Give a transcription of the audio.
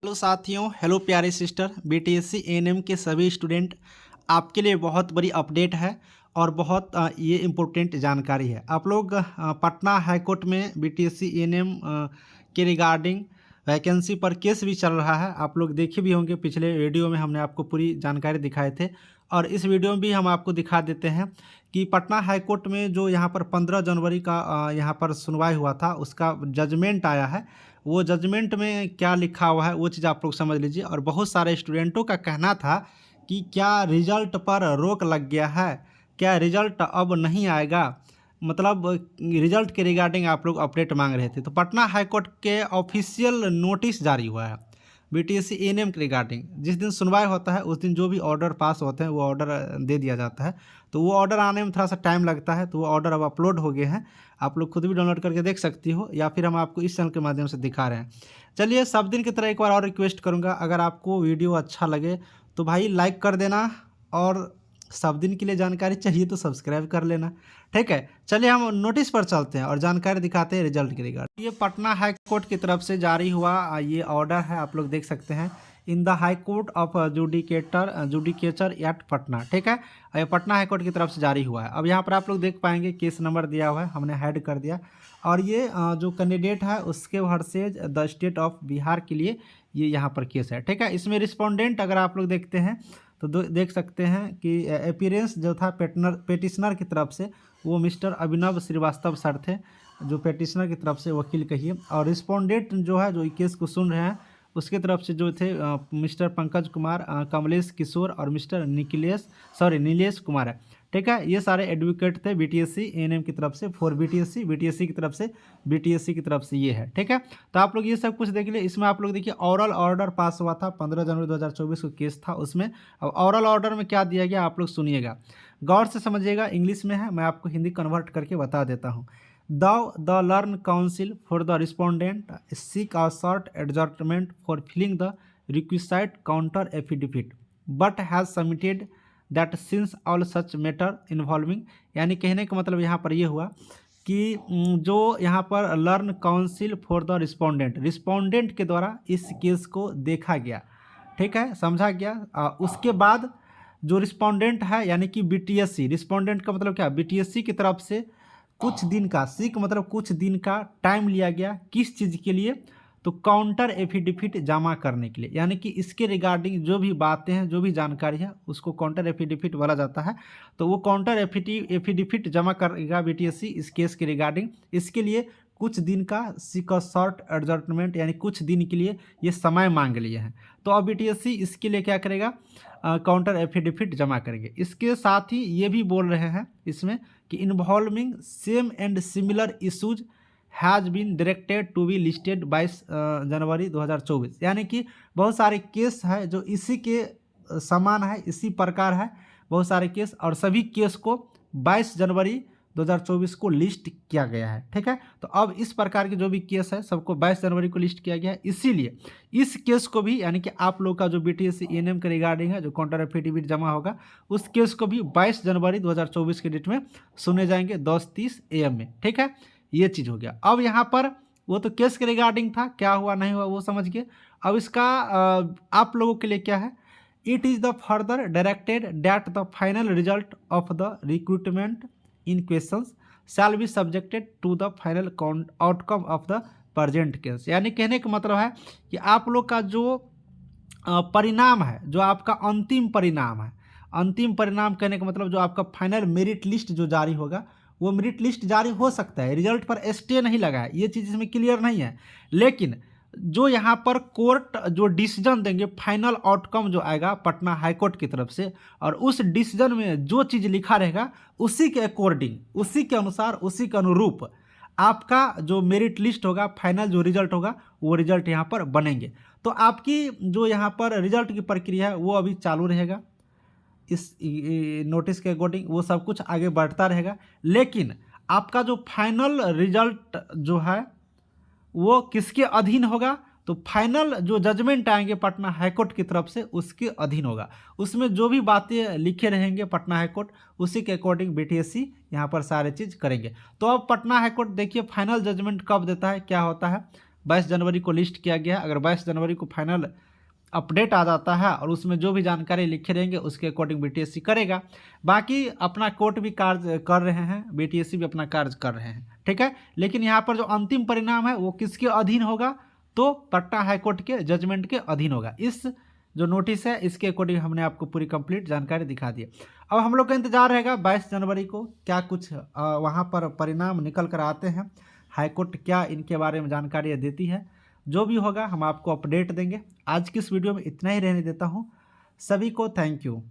Hello साथियों, hello प्यारे sister. BTSC ANM के सभी स्टूडेंट, आपके लिए बहुत बड़ी अपडेट है और बहुत ये इम्पोर्टेंट जानकारी है। आप लोग पटना हाई कोर्ट में बीटीएससी एएनएम के रिगार्डिंग वैकेंसी पर केस भी चल रहा है। आप लोग देखे भी होंगे, पिछले वीडियो में हमने आपको पूरी जानकारी दिखाए थे और इस वीडियो में भी हम आपको दिखा देते हैं कि पटना हाई कोर्ट में जो यहाँ पर 15 जनवरी का यहाँ पर सुनवाई हुआ था, उसका जजमेंट आया है। वो जजमेंट में क्या लिखा हुआ है वो चीज़ आप लोग समझ लीजिए। और बहुत सारे स्टूडेंटों का कहना था कि क्या रिजल्ट पर रोक लग गया है, क्या रिजल्ट अब नहीं आएगा, मतलब रिजल्ट के रिगार्डिंग आप लोग अपडेट मांग रहे थे। तो पटना हाई कोर्ट के ऑफिशियल नोटिस जारी हुआ है बीटीएससी एएनएम के रिगार्डिंग। जिस दिन सुनवाई होता है उस दिन जो भी ऑर्डर पास होते हैं वो ऑर्डर दे दिया जाता है। तो वो ऑर्डर आने में थोड़ा सा टाइम लगता है, तो वो ऑर्डर अब अपलोड हो गए हैं। आप लोग खुद भी डाउनलोड करके देख सकती हो या फिर हम आपको इस चैनल के माध्यम से दिखा रहे हैं। चलिए, सब दिन की तरह एक बार और रिक्वेस्ट करूँगा, अगर आपको वीडियो अच्छा लगे तो भाई लाइक कर देना और सब दिन के लिए जानकारी चाहिए तो सब्सक्राइब कर लेना, ठीक है। चलिए हम नोटिस पर चलते हैं और जानकारी दिखाते हैं रिजल्ट के रिगार्ड। ये पटना हाई कोर्ट की तरफ से जारी हुआ ये ऑर्डर है, आप लोग देख सकते हैं। In the high court of judicature at Patna, ठीक है। ये पटना हाई कोर्ट की तरफ से जारी हुआ है। अब यहाँ पर आप लोग देख पाएंगे केस नंबर दिया हुआ है, हमने हेड कर दिया। और ये जो कैंडिडेट है उसके versus the state of Bihar के लिए ये यहाँ पर केस है, ठीक है। इसमें रिस्पोंडेंट अगर आप लोग देखते हैं तो देख सकते हैं कि अपीयरेंस जो था पेटिशनर की तरफ से वो मिस्टर अभिनव श्रीवास्तव सर थे, जो पेटिशनर की तरफ से वकील कहिए। और रिस्पोंडेंट जो है, जो केस को सुन रहे हैं, उसके तरफ से जो थे मिस्टर पंकज कुमार, कमलेश किशोर और मिस्टर नीलेश कुमार है, ठीक है। ये सारे एडवोकेट थे बीटीएससी एएनएम की तरफ से फॉर बीटीएससी की तरफ से बीटीएससी की तरफ से ये है, ठीक है। तो आप लोग ये सब कुछ देख लिए। इसमें आप लोग देखिए ऑरल ऑर्डर पास हुआ था 15 जनवरी 2024 को केस था उसमें। अब ऑरल ऑर्डर में क्या दिया गया आप लोग सुनिएगा, गौर से समझिएगा। इंग्लिश में है, मैं आपको हिंदी कन्वर्ट करके बता देता हूँ। The learn counsel for the respondent seek a short adjustment for filing the requisite counter affidavit but has submitted that since all such matter involving. यानी कहने का मतलब यहाँ पर ये हुआ कि जो यहाँ पर learn counsel for the respondent के द्वारा इस केस को देखा गया, ठीक है, समझा गया। उसके बाद जो रिस्पोंडेंट है यानी कि बीटीएससी, रिस्पोंडेंट का मतलब क्या, बीटीएससी की तरफ से कुछ दिन का, सीक मतलब कुछ दिन का टाइम लिया गया। किस चीज़ के लिए, तो काउंटर एफिडेविट जमा करने के लिए। यानी कि इसके रिगार्डिंग जो भी बातें हैं, जो भी जानकारी है, उसको काउंटर एफिडेविट बोला जाता है। तो वो काउंटर एफिडेविट जमा करेगा बीटीएससी इस केस के रिगार्डिंग। इसके लिए कुछ दिन का सीक शॉर्ट एडजस्टमेंट, यानी कुछ दिन के लिए ये समय मांग लिए हैं। तो अब बीटीएससी इसके लिए क्या करेगा, काउंटर एफिडेविट जमा करेंगे। इसके साथ ही ये भी बोल रहे हैं इसमें कि involving same and similar issues has been directed to be listed 22 January 2024। यानी कि बहुत सारे केस है जो इसी के समान है, इसी प्रकार है, बहुत सारे केस, और सभी केस को 22 जनवरी 2024 को लिस्ट किया गया है, ठीक है। तो अब इस प्रकार के जो भी केस है सबको 22 जनवरी को लिस्ट किया गया है। इसीलिए इस केस को भी, यानी कि आप लोग का जो बीटीएससी एएनएम के रिगार्डिंग है, जो काउंटर एफिडेविट जमा होगा, उस केस को भी 22 जनवरी 2024 के डेट में सुने जाएंगे 10:30 AM में, ठीक है। ये चीज़ हो गया। अब यहाँ पर वो तो केस के रिगार्डिंग था, क्या हुआ नहीं हुआ वो समझ गए। अब इसका आप लोगों के लिए क्या है, it is the further directed that the final result of the recruitment in questions shall be subjected to the final outcome of the present case. यानी कहने का मतलब है कि आप लोग का जो परिणाम है, जो आपका अंतिम परिणाम है, अंतिम परिणाम कहने का मतलब जो आपका फाइनल मेरिट लिस्ट जो जारी होगा, वो मेरिट लिस्ट जारी हो सकता है, रिजल्ट पर स्टे नहीं लगा है, ये चीज़ इसमें क्लियर नहीं है। लेकिन जो यहाँ पर कोर्ट जो डिसीजन देंगे, फाइनल आउटकम जो आएगा पटना हाई कोर्ट की तरफ से, और उस डिसीजन में जो चीज़ लिखा रहेगा उसी के अकॉर्डिंग, उसी के अनुसार, उसी के अनुरूप आपका जो मेरिट लिस्ट होगा, फाइनल जो रिजल्ट होगा, वो रिजल्ट यहाँ पर बनेंगे। तो आपकी जो यहाँ पर रिजल्ट की प्रक्रिया है वो अभी चालू रहेगा, इस नोटिस के अकॉर्डिंग वो सब कुछ आगे बढ़ता रहेगा। लेकिन आपका जो फाइनल रिजल्ट जो है वो किसके अधीन होगा, तो फाइनल जो जजमेंट आएंगे पटना हाईकोर्ट की तरफ से उसके अधीन होगा। उसमें जो भी बातें लिखे रहेंगे पटना हाईकोर्ट, उसी के अकॉर्डिंग बीटीएससी यहाँ पर सारे चीज़ करेंगे। तो अब पटना हाईकोर्ट देखिए फाइनल जजमेंट कब देता है, क्या होता है, 22 जनवरी को लिस्ट किया गया है। अगर 22 जनवरी को फाइनल अपडेट आ जाता है और उसमें जो भी जानकारी लिखे रहेंगे उसके अकॉर्डिंग बीटीएससी करेगा। बाकी अपना कोर्ट भी कार्य कर रहे हैं, बीटीएससी भी अपना कार्य कर रहे हैं, ठीक है। लेकिन यहाँ पर जो अंतिम परिणाम है वो किसके अधीन होगा, तो पटना हाईकोर्ट के जजमेंट के अधीन होगा। इस जो नोटिस है इसके अकॉर्डिंग हमने आपको पूरी कंप्लीट जानकारी दिखा दी। अब हम लोग का इंतजार रहेगा 22 जनवरी को क्या कुछ वहाँ पर परिणाम निकल कर आते हैं, हाईकोर्ट क्या इनके बारे में जानकारी देती है। जो भी होगा हम आपको अपडेट देंगे। आज की इस वीडियो में इतना ही रहने देता हूँ। सभी को थैंक यू।